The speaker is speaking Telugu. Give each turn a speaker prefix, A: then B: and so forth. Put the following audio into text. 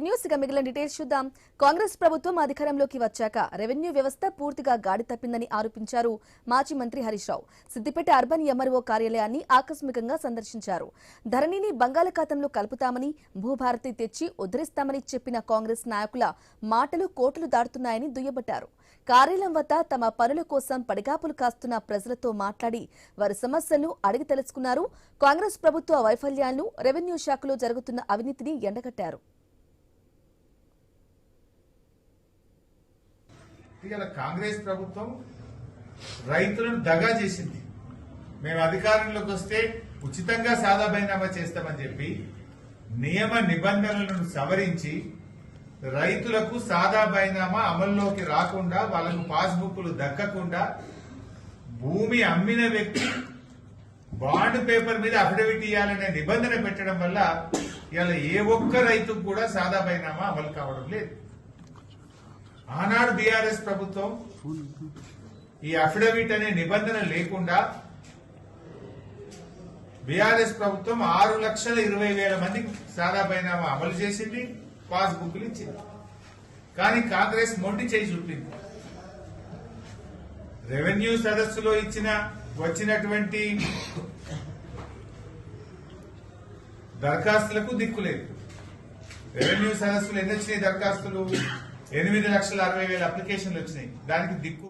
A: న్యూస్ గా మిగిలిన డీటెయిల్స్ చూద్దాం. కాంగ్రెస్ ప్రభుత్వం అధికారంలోకి వచ్చాక రెవెన్యూ వ్యవస్థ పూర్తిగా గాడి తప్పిందని ఆరోపించారు మాజీ మంత్రి హరీష్ రావు. సిద్దిపేట అర్బన్ ఎంఆర్ఓ కార్యాలయాన్ని ఆకస్మికంగా సందర్శించారు. ధరణిని బంగాళాఖాతంలో కలుపుతామని, భూభారతి తెచ్చి ఉద్ధరిస్తామని చెప్పిన కాంగ్రెస్ నాయకుల మాటలు కోట్లు దాటుతున్నాయని దుయ్యబట్టారు. కార్యాలయం వద్ద తమ పనుల కోసం పడిగాపులు కాస్తున్న ప్రజలతో మాట్లాడి వారి సమస్యలను అడిగి తెలుసుకున్నారు. కాంగ్రెస్ ప్రభుత్వ వైఫల్యాలను, రెవెన్యూ శాఖలో జరుగుతున్న అవినీతిని ఎండగట్టారు.
B: కాంగ్రెస్ ప్రభుత్వం రైతులను దగా చేసింది. మేము అధికారంలోకి వస్తే ఉచితంగా సాదా బైనామా చేస్తామని చెప్పి నియమ నిబంధనలను సవరించి రైతులకు సాదా బైనామా అమల్లోకి రాకుండా, వాళ్ళకు పాస్బుక్లు దక్కకుండా, భూమి అమ్మిన వ్యక్తి బాండ్ పేపర్ మీద అఫిడవిట్ ఇవ్వాలనే నిబంధన పెట్టడం వల్ల ఇలా ఏ ఒక్క రైతుకు కూడా సాదా బైనామా అమలు కావడం లేదు. ఆనాడు బీఆర్ఎస్ ప్రభుత్వం ఈ అఫిడవిట్ అనే నిబంధన లేకుండా బీఆర్ఎస్ ప్రభుత్వం 6,20,000 మందికి సాదా బైనామా అమలు చేసింది, పాస్బుక్లు ఇచ్చింది. కానీ కాంగ్రెస్ మొండి చేయి చూపింది. రెవెన్యూ సదస్సులో వచ్చినటువంటి దరఖాస్తులకు దిక్కులేదు. రెవెన్యూ సదస్సులు ఎన్ని వచ్చినాయి? దరఖాస్తులు 8,60,60,000 అప్లికేషన్లు వచ్చినాయి. దానికి దిక్కు